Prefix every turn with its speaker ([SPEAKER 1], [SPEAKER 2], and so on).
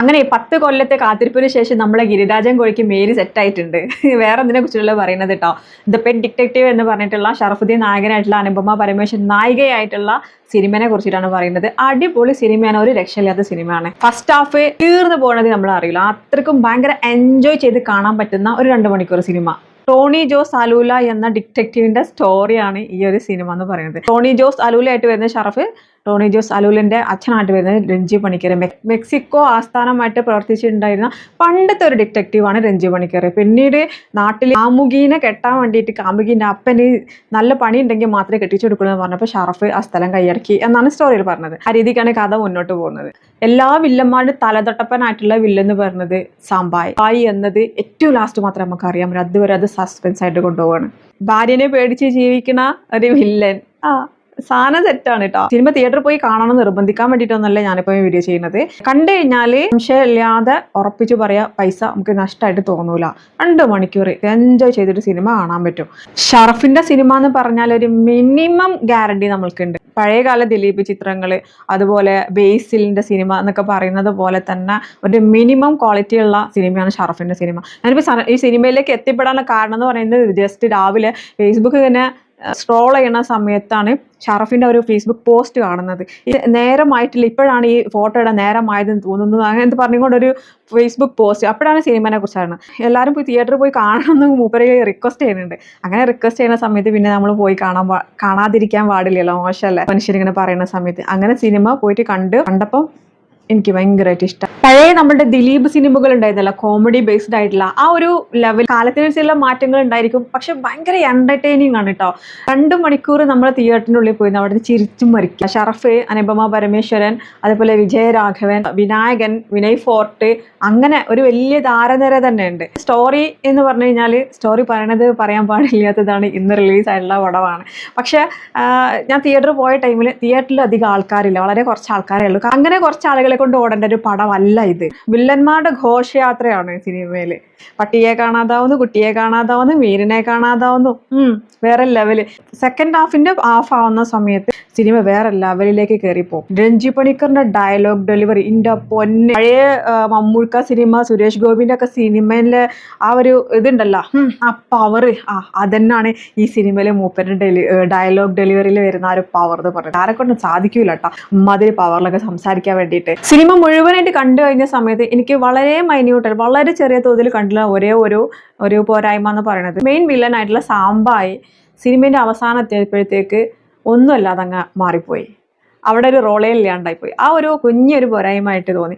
[SPEAKER 1] അങ്ങനെ 10 കൊല്ലത്തെ കാത്തിരിപ്പിന് ശേഷം നമ്മളെ ഗിരിരാജൻ കോഴിക്ക് മേര് സെറ്റായിട്ടുണ്ട്. വേറെ എന്തിനെ കുറിച്ചുള്ള പറയുന്നത് കേട്ടോ. ദ പെറ്റ് ഡിറ്റക്റ്റീവ് എന്ന് പറഞ്ഞിട്ടുള്ള ഷറഫുദ്ദീൻ നായകനായിട്ടുള്ള അനുപമ പരമേശ്വരൻ നായികയായിട്ടുള്ള സിനിമയെ കുറിച്ചിട്ടാണ് പറയുന്നത്. അടിപൊളി സിനിമയാണ്, ഒരു രക്ഷയില്ലാത്ത സിനിമയാണ്. ഫസ്റ്റ് ഹാഫ് തീർന്നു പോകുന്നത് നമ്മൾ അറിയില്ല, അത്രക്കും ഭയങ്കര എൻജോയ് ചെയ്ത് കാണാൻ പറ്റുന്ന ഒരു 2 മണിക്കൂർ സിനിമ. ടോണി ജോസ് അലൂല എന്ന ഡിറ്റക്റ്റീവിന്റെ സ്റ്റോറിയാണ് ഈ ഒരു സിനിമ എന്ന് പറയുന്നത്. ടോണി ജോസ് അലൂലയായിട്ട് വരുന്ന ഷറഫ്, ടോണി ജോസ് അലൂലിന്റെ അച്ഛനായിട്ട് വരുന്നത് രഞ്ജി പണിക്കർ. മെക്സിക്കോ ആസ്ഥാനമായിട്ട് പ്രവർത്തിച്ചിട്ടുണ്ടായിരുന്ന പണ്ടത്തെ ഒരു ഡിറ്റക്റ്റീവാണ് രഞ്ജി പണിക്കർ. പിന്നീട് നാട്ടിൽ കാമുകീനെ കെട്ടാൻ വേണ്ടിയിട്ട് കാമുകീൻ്റെ അപ്പന് നല്ല പണി ഉണ്ടെങ്കിൽ മാത്രമേ കെട്ടിച്ചു കൊടുക്കൂ എന്ന് പറഞ്ഞപ്പോൾ ഷറഫ് ആ സ്ഥലം കൈയടക്കി എന്നാണ് സ്റ്റോറിയിൽ പറഞ്ഞത്. ആ രീതിക്കാണ് കഥ മുന്നോട്ട് പോകുന്നത്. എല്ലാ വില്ലന്മാരുടെ തലതൊട്ടപ്പനായിട്ടുള്ള വില്ലെന്ന് പറയുന്നത് സാമ്പായി എന്നത് ഏറ്റവും ലാസ്റ്റ് മാത്രമേ നമുക്ക് അറിയാൻ പറ്റും. അതുവരെ അത് സസ്പെൻസ് ആയിട്ട് കൊണ്ടുപോവാണ്. ഭാര്യനെ പേടിച്ച് ജീവിക്കുന്ന ഒരു വില്ലൻ. സാധനം സെറ്റാണ് കേട്ടോ. സിനിമ തിയേറ്ററിൽ പോയി കാണണം നിർബന്ധിക്കാൻ വേണ്ടിയിട്ടൊന്നല്ല ഞാനിപ്പോൾ വീഡിയോ ചെയ്യുന്നത്. കണ്ടു കഴിഞ്ഞാൽ സംശയമില്ലാതെ ഉറപ്പിച്ച് പറയാ, പൈസ നമുക്ക് നഷ്ടമായിട്ട് തോന്നൂല. 2 മണിക്കൂർ എൻജോയ് ചെയ്തിട്ട് സിനിമ കാണാൻ പറ്റും. ഷറഫിന്റെ സിനിമ എന്ന് പറഞ്ഞാൽ ഒരു മിനിമം ഗ്യാരണ്ടി നമ്മൾക്കുണ്ട്. പഴയകാല ദിലീപ് ചിത്രങ്ങൾ, അതുപോലെ ബേസിലിന്റെ സിനിമ എന്നൊക്കെ പറയുന്നത് പോലെ തന്നെ ഒരു മിനിമം ക്വാളിറ്റി ഉള്ള സിനിമയാണ് ഷറഫിന്റെ സിനിമ. ഞാനിപ്പോൾ ഈ സിനിമയിലേക്ക് എത്തിപ്പെടാനുള്ള കാരണം എന്ന് പറയുന്നത് ജസ്റ്റ് രാവിലെ ഫേസ്ബുക്ക് തന്നെ സ്ക്രോൾ ചെയ്യുന്ന സമയത്താണ് ഷറഫിന്റെ ഒരു ഫേസ്ബുക്ക് പോസ്റ്റ് കാണുന്നത്. ഇത് നേരമായിട്ടില്ല, ഇപ്പോഴാണ് ഈ ഫോട്ടോയുടെ നേരമായതെന്ന് തോന്നുന്നു, അങ്ങനത്തെ പറഞ്ഞുകൊണ്ടൊരു ഫേസ്ബുക്ക് പോസ്റ്റ്. അപ്പോഴാണ് സിനിമയെ കുറിച്ചാണ് എല്ലാവരും പോയി തിയേറ്ററിൽ പോയി കാണണമെന്ന് മൂപ്പരെ റിക്വസ്റ്റ് ചെയ്യുന്നുണ്ട്. അങ്ങനെ റിക്വസ്റ്റ് ചെയ്യുന്ന സമയത്ത് പിന്നെ നമ്മൾ പോയി കാണാതിരിക്കാൻ പാടില്ലല്ലോ, മോശമല്ലേ മനുഷ്യരിങ്ങനെ പറയുന്ന സമയത്ത്. അങ്ങനെ സിനിമ പോയിട്ട് കണ്ടപ്പം എനിക്ക് ഭയങ്കരമായിട്ട് ഇഷ്ടം. പഴയ നമ്മുടെ ദിലീപ് സിനിമകൾ ഉണ്ടായിരുന്നല്ലോ, കോമഡി ബേസ്ഡ് ആയിട്ടുള്ള ആ ഒരു ലെവൽ. കാലത്തിനനുസരിച്ചുള്ള മാറ്റങ്ങൾ ഉണ്ടായിരിക്കും, പക്ഷെ ഭയങ്കര എന്റർടൈനിങ് ആണ് കേട്ടോ. 2 മണിക്കൂർ നമ്മൾ തിയേറ്ററിൻ്റെ ഉള്ളിൽ പോയി അവിടെ ചിരിച്ചും മരിക്കുക. ഷറഫ്, അനുപമ പരമേശ്വരൻ, അതുപോലെ വിജയരാഘവൻ, വിനായകൻ, വിനയ് ഫോർട്ട്, അങ്ങനെ ഒരു വലിയ താരനിര തന്നെ ഉണ്ട്. സ്റ്റോറി എന്ന് പറഞ്ഞു കഴിഞ്ഞാൽ സ്റ്റോറി പറയാൻ പാടില്ലാത്തതാണ്. ഇന്ന് റിലീസായിട്ടുള്ള പടമാണ്. പക്ഷെ ഞാൻ തിയേറ്ററിൽ പോയ ടൈമിൽ തിയേറ്ററിൽ അധികം ആൾക്കാരില്ല, വളരെ കുറച്ച് ആൾക്കാരേ ഉള്ളൂ. അങ്ങനെ കുറച്ച് ആളുകളെ കൊണ്ട് ഓടേണ്ട ഒരു പടമല്ല ഇത്. വില്ലന്മാരുടെ ഘോഷയാത്രയാണ് സിനിമയിൽ. പട്ടിയെ കാണാതാവുന്നു, കുട്ടിയെ കാണാതാവുന്നു, മീരിനെ കാണാതാവുന്നു, വേറെ ലെവല്. സെക്കൻഡ് ഹാഫിന്റെ ഹാഫ് ആവുന്ന സമയത്ത് സിനിമ വേറെ ലെവലിലേക്ക് കയറിപ്പോകും. രഞ്ജി പണിക്കറിന്റെ ഡയലോഗ് ഡെലിവറി ഇന്റെ പൊന്നെ. പഴയ മമ്മൂക്ക സിനിമ, സുരേഷ് ഗോപിന്റെ ഒക്കെ സിനിമയിലെ ആ ഒരു ഇതുണ്ടല്ലോ, ആ പവർ, അതന്നാണ് ഈ സിനിമയിലെ മൂപ്പരുടെ ഡയലോഗ് ഡെലിവറിയിൽ വരുന്ന ആ ഒരു പവർ എന്ന് പറഞ്ഞത്. ആരെക്കൊണ്ടും സാധിക്കൂല കേട്ടോ മതിരി പവറിലൊക്കെ സംസാരിക്കാൻ വേണ്ടിയിട്ട്. സിനിമ മുഴുവനായിട്ട് കണ്ടു കഴിഞ്ഞ സമയത്ത് എനിക്ക് വളരെ മൈന്യൂട്ട്, വളരെ ചെറിയ തോതിൽ കണ്ടില്ല ഒരേ ഒരു പോരായ്മ എന്ന് പറയുന്നത് മെയിൻ വില്ലൻ ആയിട്ടുള്ള സാമ്പായി സിനിമേന്റെ അവസാനം എത്തിയപ്പോഴത്തേക്ക് ഒന്നുമല്ലാതെ അങ്ങ് മാറിപ്പോയി. അവിടെ ഒരു റോളേ ഇല്ലാണ്ടായിപ്പോയി. ആ ഒരു കുഞ്ഞൊരു പോരായ്മ ആയിട്ട് തോന്നി.